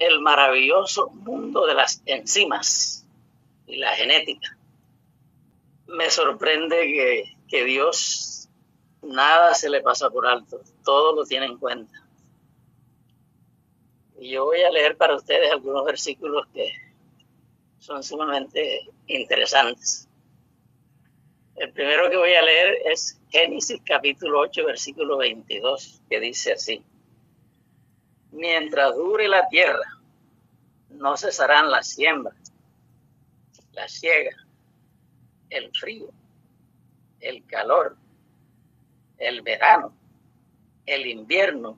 el maravilloso mundo de las enzimas y la genética. Me sorprende que Dios nada se le pasa por alto, todo lo tiene en cuenta. Y yo voy a leer para ustedes algunos versículos que son sumamente interesantes. El primero que voy a leer es Génesis capítulo 8, versículo 22, que dice así: mientras dure la tierra, no cesarán la siembra, la siega, el frío, el calor, el verano, el invierno,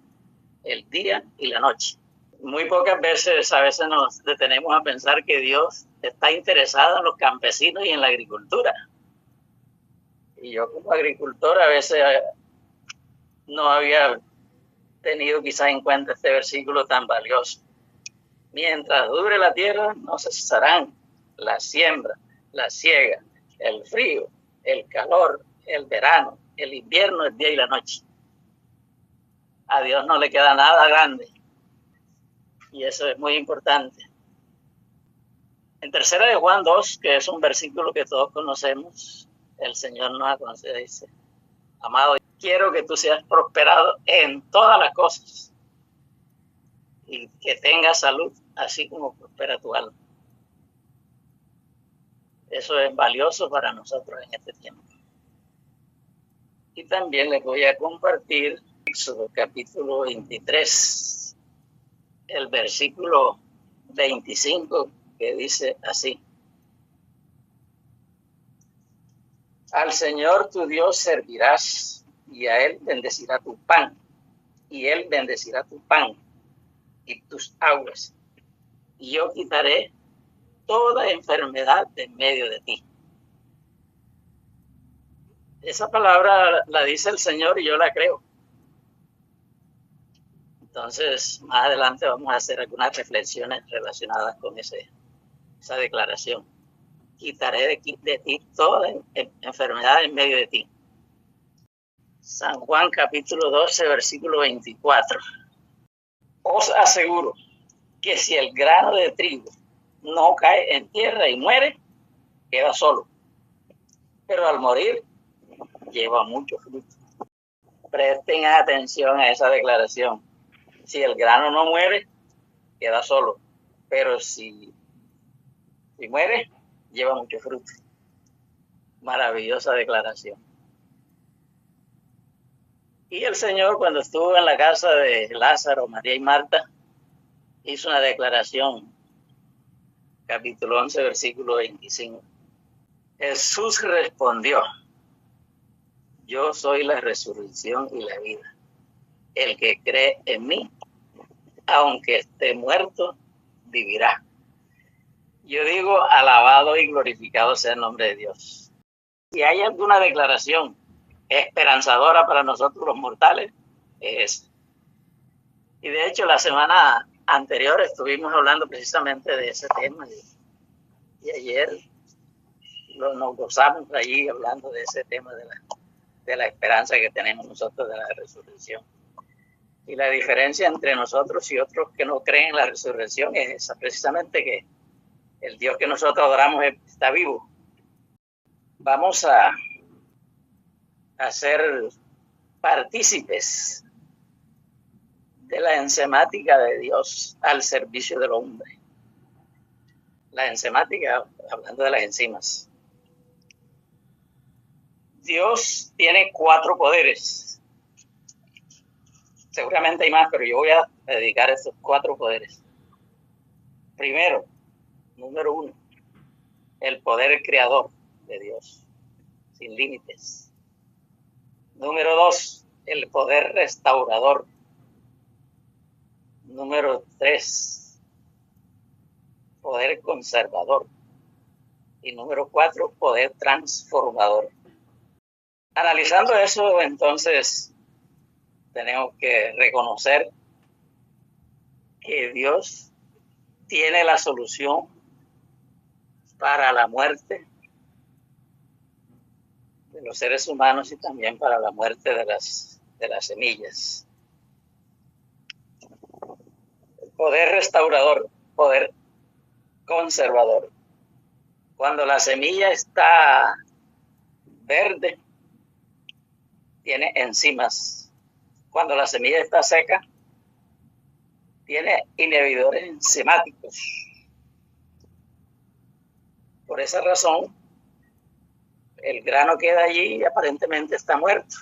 el día y la noche. Muy pocas veces nos detenemos a pensar que Dios está interesado en los campesinos y en la agricultura. Y yo como agricultor a veces no había tenido quizás en cuenta este versículo tan valioso. Mientras dure la tierra, no cesarán la siembra, la siega, el frío, el calor, el verano, el invierno, el día y la noche. A Dios no le queda nada grande. Y eso es muy importante. En tercera de Juan 2, que es un versículo que todos conocemos, el Señor nos aconseja, dice: amado, quiero que tú seas prosperado en todas las cosas y que tengas salud, así como prospera tu alma. Eso es valioso para nosotros en este tiempo. Y también les voy a compartir Éxodo capítulo 23, el versículo 25, que dice así: al Señor tu Dios servirás, y a Él bendecirá tu pan, y Él bendecirá tu pan y tus aguas, y yo quitaré toda enfermedad de en medio de ti. Esa palabra la dice el Señor y yo la creo. Entonces, más adelante vamos a hacer algunas reflexiones relacionadas con esa declaración. Quitaré de ti toda enfermedad en medio de ti. San Juan capítulo 12, versículo 24. Os aseguro que si el grano de trigo no cae en tierra y muere, queda solo. Pero al morir, lleva mucho fruto. Presten atención a esa declaración. Si el grano no muere, queda solo. Pero si muere, lleva mucho fruto. Maravillosa declaración. Y el Señor, cuando estuvo en la casa de Lázaro, María y Marta, hizo una declaración, capítulo 11, versículo 25. Jesús respondió: yo soy la resurrección y la vida. El que cree en mí, aunque esté muerto, vivirá. Yo digo, alabado y glorificado sea el nombre de Dios. Si hay alguna declaración esperanzadora para nosotros los mortales, es. Y de hecho, la semana anterior estuvimos hablando precisamente de ese tema. Y ayer nos gozamos allí hablando de ese tema de la esperanza que tenemos nosotros de la resurrección. Y la diferencia entre nosotros y otros que no creen en la resurrección es esa, precisamente, que el Dios que nosotros adoramos está vivo. Vamos a ser partícipes de la enzimática de Dios al servicio del hombre. La enzimática, hablando de las enzimas. Dios tiene 4 poderes. Seguramente hay más, pero yo voy a dedicar esos 4 poderes. Primero, número 1, el poder creador de Dios, sin límites. Número 2, el poder restaurador. Número 3, poder conservador. Y número 4, poder transformador. Analizando eso, entonces, tenemos que reconocer que Dios tiene la solución para la muerte de los seres humanos y también para la muerte de las semillas. poder restaurador, poder conservador. Cuando la semilla está verde, tiene enzimas. Cuando la semilla está seca, tiene inhibidores enzimáticos. Por esa razón, el grano queda allí y aparentemente está muerto.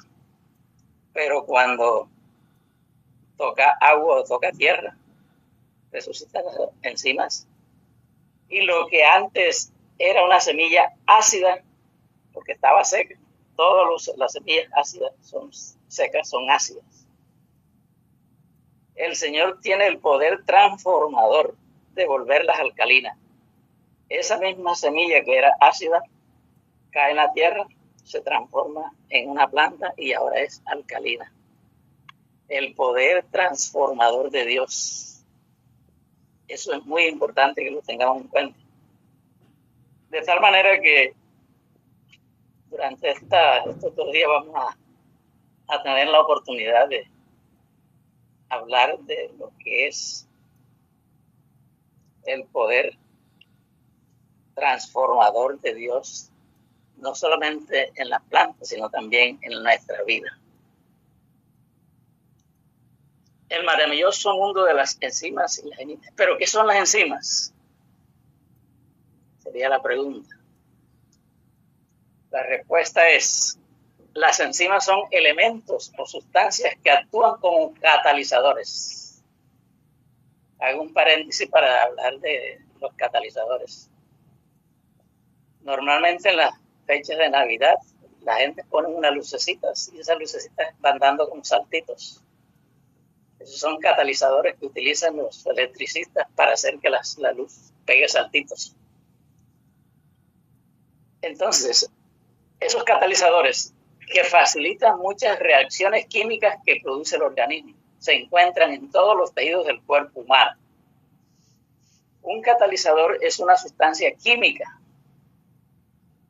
Pero cuando toca agua o toca tierra, resucitan las enzimas. Y lo que antes era una semilla ácida, porque estaba seca, todas las semillas ácidas son secas, son ácidas. El Señor tiene el poder transformador de volverlas alcalinas. Esa misma semilla que era ácida cae en la tierra, se transforma en una planta y ahora es alcalina. El poder transformador de Dios. Eso es muy importante que lo tengamos en cuenta. De tal manera que durante estos 2 días vamos a tener la oportunidad de hablar de lo que es el poder transformador de Dios, no solamente en las plantas, sino también en nuestra vida. El maravilloso mundo de las enzimas y las enzimas. ¿Pero qué son las enzimas? Sería la pregunta. La respuesta es: las enzimas son elementos o sustancias que actúan como catalizadores. Hago un paréntesis para hablar de los catalizadores. Normalmente en las fechas de Navidad, la gente pone unas lucecitas y esas lucecitas van dando como saltitos. Esos son catalizadores que utilizan los electricistas para hacer que la luz pegue saltitos. Entonces, esos catalizadores que facilitan muchas reacciones químicas que produce el organismo se encuentran en todos los tejidos del cuerpo humano. Un catalizador es una sustancia química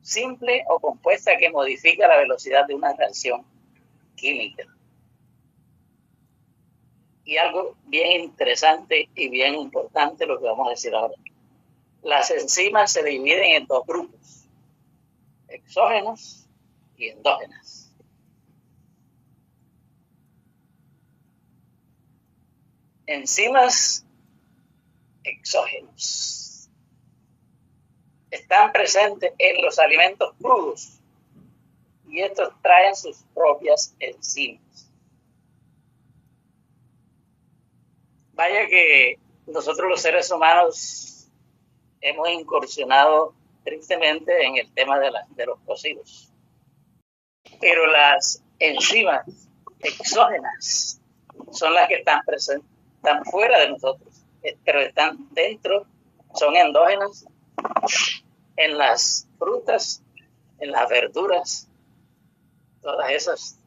simple o compuesta que modifica la velocidad de una reacción química. Y algo bien interesante y bien importante lo que vamos a decir ahora. Las enzimas se dividen en 2 grupos: exógenos y endógenas. Enzimas exógenos están presentes en los alimentos crudos y estos traen sus propias enzimas. Vaya que nosotros los seres humanos hemos incursionado tristemente en el tema de los cocidos. Pero las enzimas exógenas son las que están presentes, están fuera de nosotros, pero están dentro, son endógenas en las frutas, en las verduras. Todas esas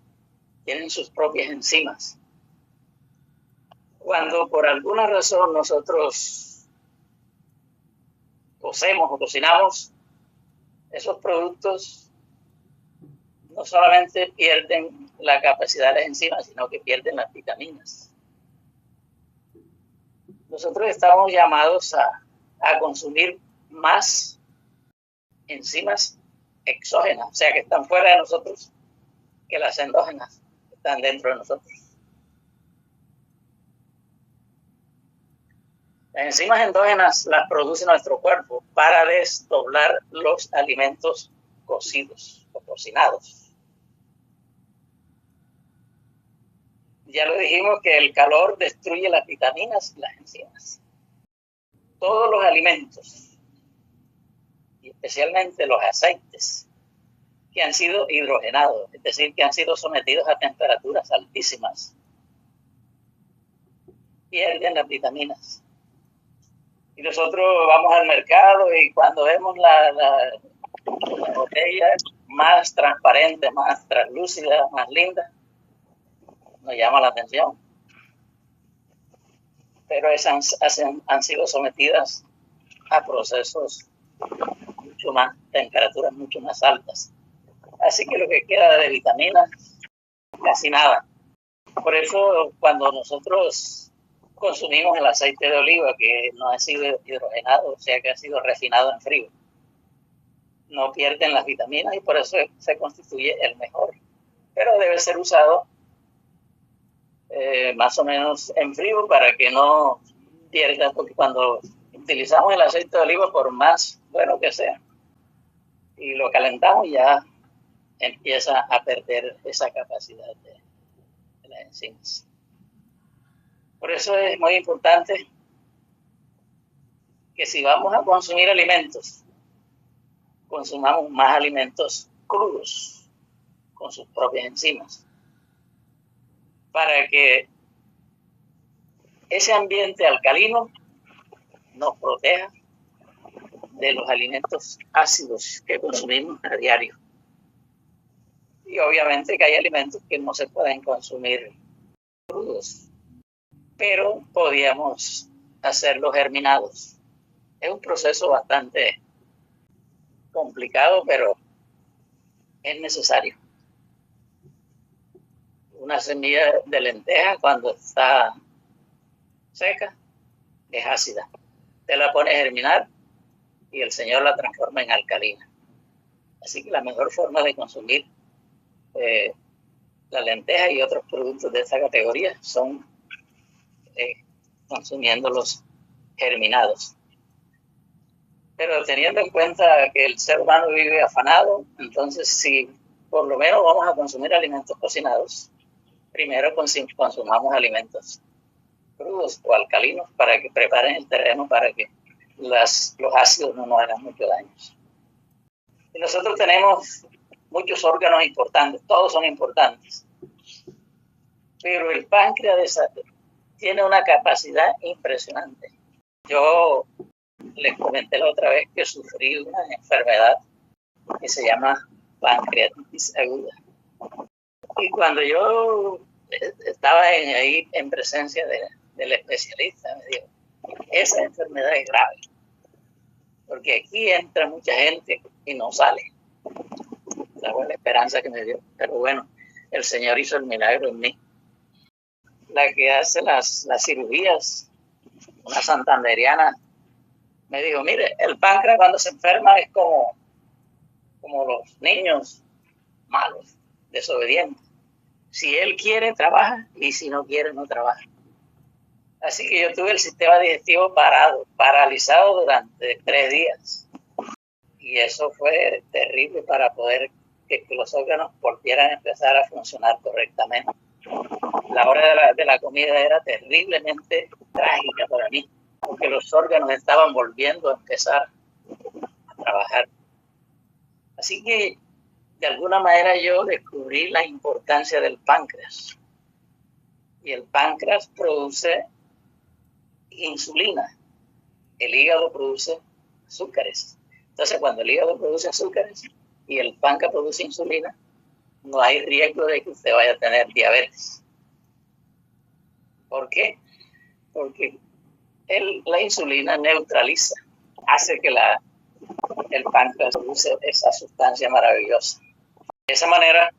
tienen sus propias enzimas. Cuando por alguna razón nosotros cocemos o cocinamos, esos productos no solamente pierden la capacidad de las enzimas, sino que pierden las vitaminas. Nosotros estamos llamados a consumir más enzimas exógenas, o sea, que están fuera de nosotros, que las endógenas que están dentro de nosotros. Las enzimas endógenas las produce nuestro cuerpo para desdoblar los alimentos cocidos o cocinados. Ya lo dijimos que el calor destruye las vitaminas y las enzimas. Todos los alimentos, y especialmente los aceites, que han sido hidrogenados, es decir, que han sido sometidos a temperaturas altísimas, pierden las vitaminas. Y nosotros vamos al mercado y cuando vemos la botella más transparente, más translúcida, más linda, nos llama la atención. Pero esas han sido sometidas a procesos mucho más, temperaturas mucho más altas. Así que lo que queda de vitaminas, casi nada. Por eso cuando nosotros consumimos el aceite de oliva que no ha sido hidrogenado, o sea que ha sido refinado en frío. No pierden las vitaminas y por eso se constituye el mejor. Pero debe ser usado más o menos en frío para que no pierda, porque cuando utilizamos el aceite de oliva, por más bueno que sea, y lo calentamos, ya empieza a perder esa capacidad de las enzimas. Por eso es muy importante que si vamos a consumir alimentos, consumamos más alimentos crudos con sus propias enzimas, para que ese ambiente alcalino nos proteja de los alimentos ácidos que consumimos a diario. Y obviamente que hay alimentos que no se pueden consumir crudos, pero podíamos hacerlos germinados. Es un proceso bastante complicado, pero es necesario. Una semilla de lenteja, cuando está seca, es ácida. Te la pones a germinar y el Señor la transforma en alcalina. Así que la mejor forma de consumir la lenteja y otros productos de esta categoría son consumiéndolos germinados. Pero teniendo en cuenta que el ser humano vive afanado, entonces si por lo menos vamos a consumir alimentos cocinados, primero consumamos alimentos crudos o alcalinos para que preparen el terreno para que los ácidos no nos hagan mucho daño. Y nosotros tenemos muchos órganos importantes, todos son importantes, pero el páncreas tiene una capacidad impresionante. Yo les comenté la otra vez que sufrí una enfermedad que se llama pancreatitis aguda. Y cuando yo estaba ahí en presencia del especialista, me dijo, esa enfermedad es grave, porque aquí entra mucha gente y no sale. Esa fue la esperanza que me dio. Pero bueno, el Señor hizo el milagro en mí. La que hace las cirugías, una santanderiana, me dijo, mire, el páncreas cuando se enferma es como los niños malos, desobedientes. Si él quiere, trabaja, y si no quiere, no trabaja. Así que yo tuve el sistema digestivo paralizado durante 3 días. Y eso fue terrible para poder que los órganos volvieran a empezar a funcionar correctamente. La hora de la comida era terriblemente trágica para mí, porque los órganos estaban volviendo a empezar a trabajar. Así que, de alguna manera, yo descubrí la importancia del páncreas. Y el páncreas produce insulina. El hígado produce azúcares. Entonces, cuando el hígado produce azúcares y el páncreas produce insulina, no hay riesgo de que usted vaya a tener diabetes. ¿Por qué? Porque la insulina neutraliza, hace que el páncreas produce esa sustancia maravillosa. De esa manera,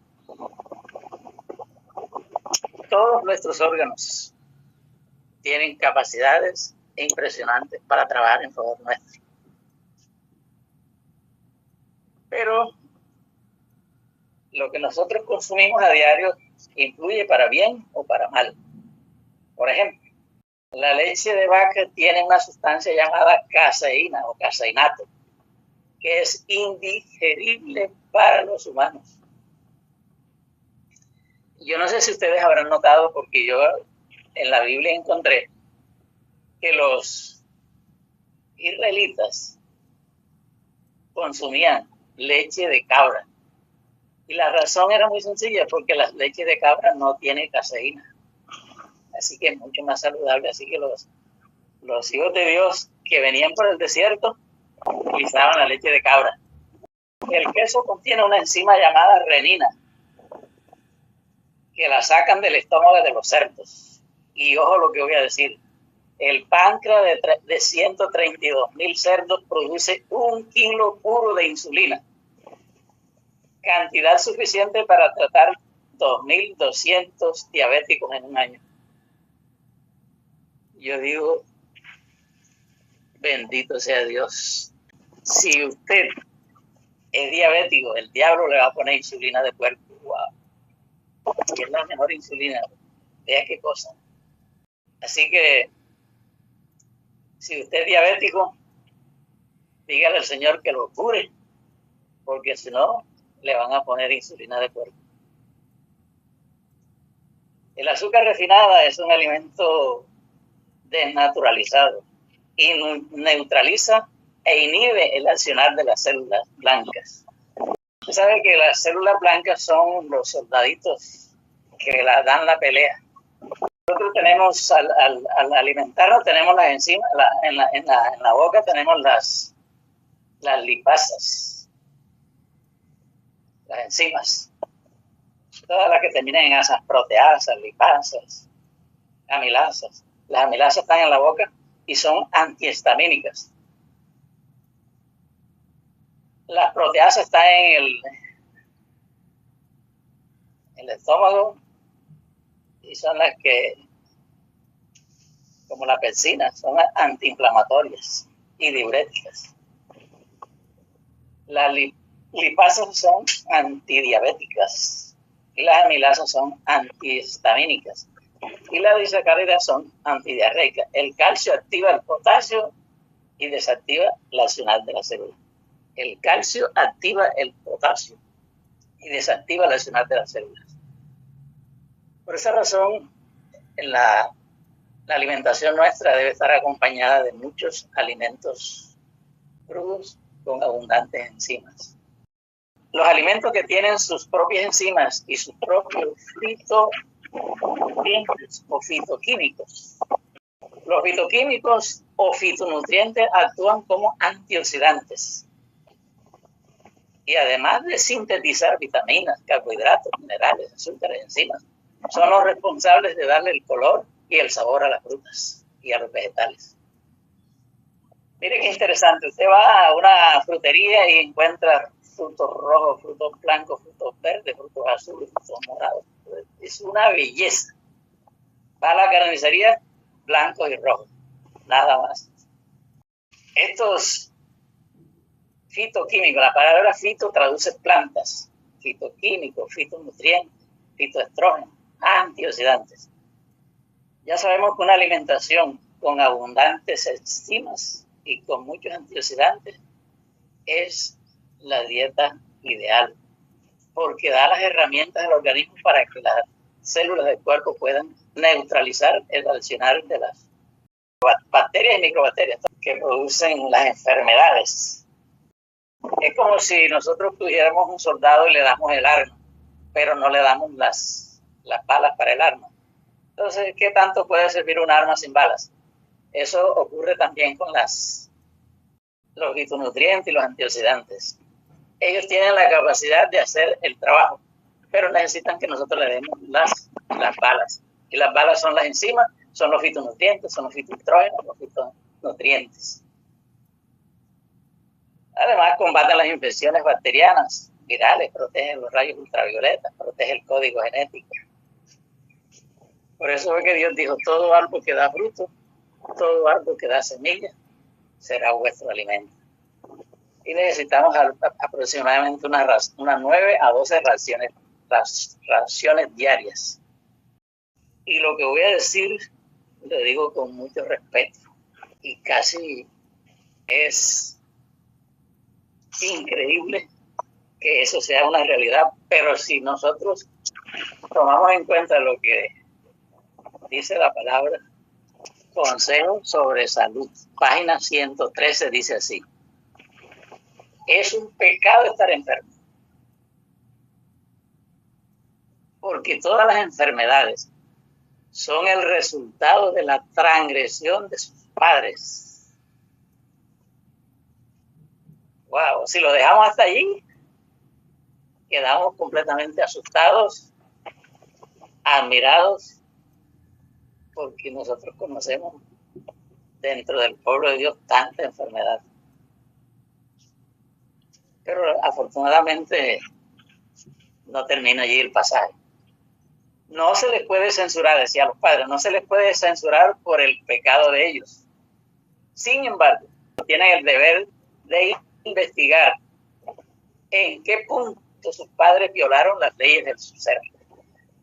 todos nuestros órganos tienen capacidades impresionantes para trabajar en favor nuestro. Pero lo que nosotros consumimos a diario influye para bien o para mal. Por ejemplo, la leche de vaca tiene una sustancia llamada caseína o caseinato, que es indigerible para los humanos. Yo no sé si ustedes habrán notado, porque yo en la Biblia encontré que los israelitas consumían leche de cabra. Y la razón era muy sencilla, porque la leche de cabra no tiene caseína. Así que es mucho más saludable. Así que los hijos de Dios que venían por el desierto utilizaban la leche de cabra. El queso contiene una enzima llamada renina, que la sacan del estómago de los cerdos. Y ojo lo que voy a decir. El páncreas de 132,000 cerdos produce 1 kilo puro de insulina. Cantidad suficiente para tratar 2,200 diabéticos en un año. Yo digo, bendito sea Dios. Si usted es diabético, el diablo le va a poner insulina de puerco. Wow. Y es la mejor insulina. Vea qué cosa. Así que, si usted es diabético, dígale al Señor que lo cure, porque si no, le van a poner insulina de puerco. El azúcar refinada es un alimento desnaturalizado y neutraliza e inhibe el accionar de las células blancas. Usted sabe que las células blancas son los soldaditos que dan la pelea. Nosotros tenemos, al alimentarnos, tenemos las enzimas, en la boca tenemos las lipasas, las enzimas, todas las que terminan en asas, proteasas, lipasas, amilasas. Las amilasas están en la boca y son antihistamínicas. Las proteasas están en el estómago y son las que, como la pepsina, son antiinflamatorias y diuréticas. Las lipasas son antidiabéticas y las amilasas son antihistamínicas y las disacáridas son antidiarreicas. El calcio activa el potasio y desactiva la accionar de la célula. El calcio activa el potasio y desactiva la accionar de las células. Por esa razón, la alimentación nuestra debe estar acompañada de muchos alimentos crudos con abundantes enzimas. Los alimentos que tienen sus propias enzimas y sus propios fitonutrientes o fitoquímicos. Los fitoquímicos o fitonutrientes actúan como antioxidantes y además de sintetizar vitaminas, carbohidratos, minerales, azúcares, enzimas, son los responsables de darle el color y el sabor a las frutas y a los vegetales. Mire qué interesante, usted va a una frutería y encuentra frutos rojos, frutos blancos, frutos verdes, frutos azules, frutos morados. Es una belleza. Va a la carnicería, blancos y rojos, nada más. Estos fitoquímicos, la palabra fito traduce plantas, fitoquímicos, fitonutrientes, fitoestrógenos, antioxidantes. Ya sabemos que una alimentación con abundantes enzimas y con muchos antioxidantes es la dieta ideal, porque da las herramientas al organismo para que las células del cuerpo puedan neutralizar el accionar de las bacterias y microbacterias que producen las enfermedades. Es como si nosotros tuviéramos un soldado y le damos el arma, pero no le damos las balas para el arma. Entonces, ¿qué tanto puede servir un arma sin balas? Eso ocurre también con los fitonutrientes y los antioxidantes. Ellos tienen la capacidad de hacer el trabajo, pero necesitan que nosotros le demos las balas. Y las balas son las enzimas, son los fitonutrientes, son los fitoestrógenos, los fitonutrientes. Además, combaten las infecciones bacterianas, virales, protegen los rayos ultravioletas, protege el código genético. Por eso es que Dios dijo, todo árbol que da fruto, todo árbol que da semilla, será vuestro alimento. Y necesitamos aproximadamente unas 9 a 12 raciones diarias. Y lo que voy a decir, lo digo con mucho respeto. Y casi es increíble que eso sea una realidad, pero si nosotros tomamos en cuenta lo que dice la palabra, Consejo sobre Salud, página 113, dice así: es un pecado estar enfermo, porque todas las enfermedades son el resultado de la transgresión de sus padres. Wow, si lo dejamos hasta allí, quedamos completamente asustados, admirados, porque nosotros conocemos dentro del pueblo de Dios tanta enfermedad. Pero afortunadamente no termina allí el pasaje. No se les puede censurar, decía los padres, no se les puede censurar por el pecado de ellos. Sin embargo, tienen el deber de investigar en qué punto sus padres violaron las leyes del ser,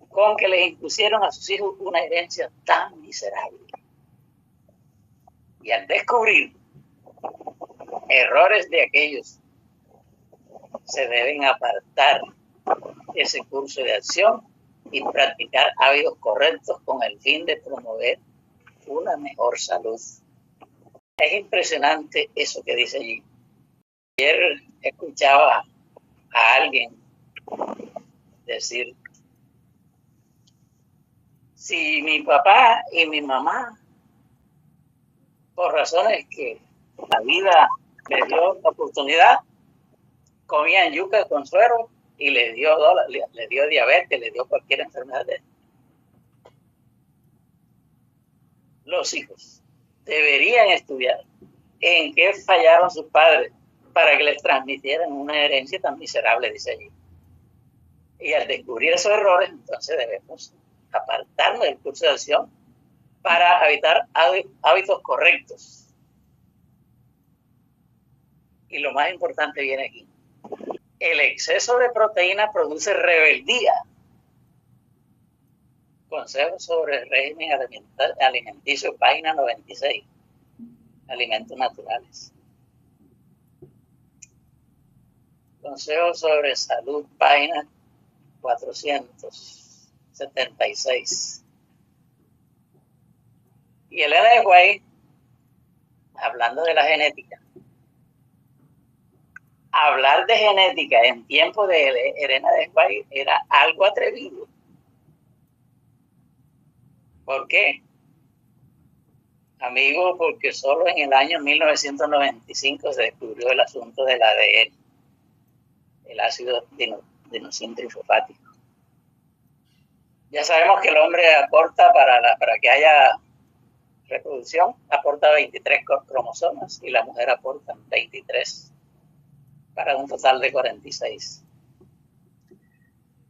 con que les impusieron a sus hijos una herencia tan miserable. Y al descubrir errores de aquellos, se deben apartar ese curso de acción y practicar hábitos correctos con el fin de promover una mejor salud. Es impresionante eso que dice allí. Ayer escuchaba a alguien decir, si mi papá y mi mamá, por razones que la vida les dio oportunidad, comían yuca con suero y les dio diabetes, les dio cualquier enfermedad. Los hijos deberían estudiar en qué fallaron sus padres para que les transmitieran una herencia tan miserable, dice allí. Y al descubrir esos errores, entonces debemos apartarnos del curso de acción para habitar hábitos correctos. Y lo más importante viene aquí. El exceso de proteína produce rebeldía. Consejos sobre el régimen alimenticio, página 96. Alimentos naturales. Consejos sobre salud, página 476. Y Elena de White, hablando de la genética, hablar de genética en tiempo de Elena de White era algo atrevido. ¿Por qué? Amigo, porque solo en el año 1995 se descubrió el asunto del ADN, el ácido dinosíntrifosfático. Ya sabemos que el hombre aporta para que haya reproducción, aporta 23 cromosomas y la mujer aporta 23, para un total de 46.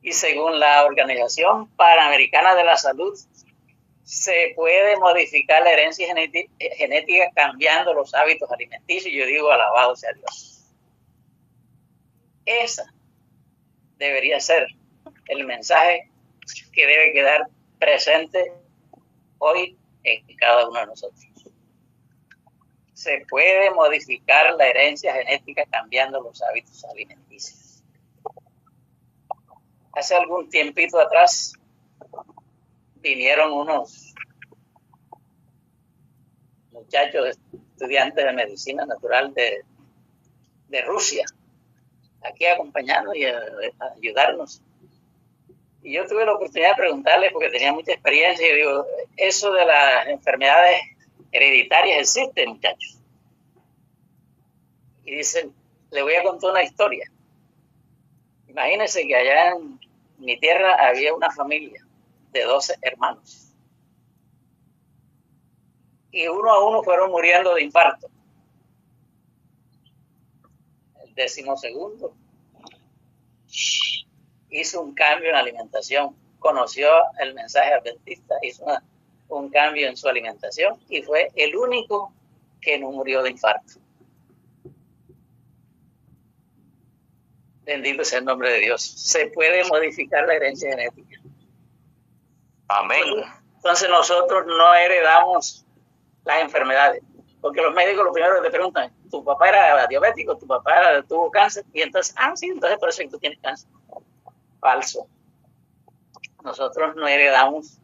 Y según la Organización Panamericana de la Salud, se puede modificar la herencia genética cambiando los hábitos alimenticios. Yo digo, alabado sea Dios. Esa debería ser el mensaje que debe quedar presente hoy en cada uno de nosotros. Se puede modificar la herencia genética cambiando los hábitos alimenticios. Hace algún tiempito atrás vinieron unos muchachos estudiantes de medicina natural de Rusia aquí a acompañarnos y a ayudarnos. Y yo tuve la oportunidad de preguntarles, porque tenía mucha experiencia, y digo, eso de las enfermedades hereditarias existe, muchachos. Y dicen, le voy a contar una historia. Imagínense que allá en mi tierra había una familia de 12 hermanos. Y uno a uno fueron muriendo de infarto. El 12º hizo un cambio en la alimentación, conoció el mensaje adventista, hizo un cambio en su alimentación y fue el único que no murió de infarto. Bendito sea el nombre de Dios. Se puede modificar la herencia genética. Amén. Entonces nosotros no heredamos las enfermedades, porque los médicos lo primero que te preguntan, tu papá era diabético, tu papá tuvo cáncer, y entonces, sí, entonces por eso es que tú tienes cáncer. Falso. Nosotros no heredamos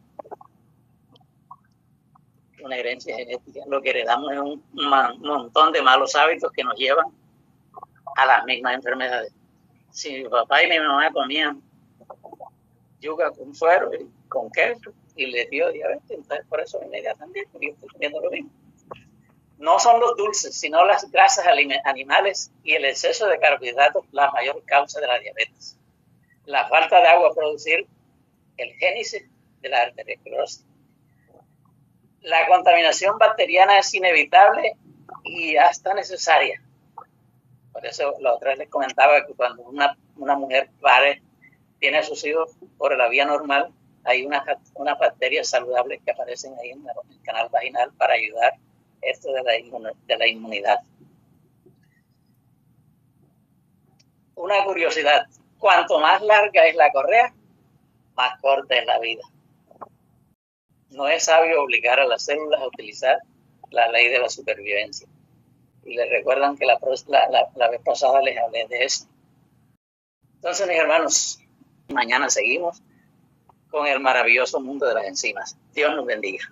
una herencia genética, lo que heredamos es un montón de malos hábitos que nos llevan a las mismas enfermedades. Si mi papá y mi mamá comían yuca con suero y con queso y les dio diabetes, entonces por eso mi idea también, porque yo estoy comiendo lo mismo. No son los dulces, sino las grasas animales y el exceso de carbohidratos la mayor causa de la diabetes. La falta de agua producir el génesis de la arteriosclerosis. La contaminación bacteriana es inevitable y hasta necesaria. Por eso la otra vez les comentaba que cuando una mujer tiene a sus hijos por la vía normal, hay unas bacterias saludables que aparecen ahí en el canal vaginal para ayudar esto de la inmunidad. Una curiosidad, cuanto más larga es la correa, más corta es la vida. No es sabio obligar a las células a utilizar la ley de la supervivencia. Y les recuerdan que la vez pasada les hablé de eso. Entonces, mis hermanos, mañana seguimos con el maravilloso mundo de las enzimas. Dios nos bendiga.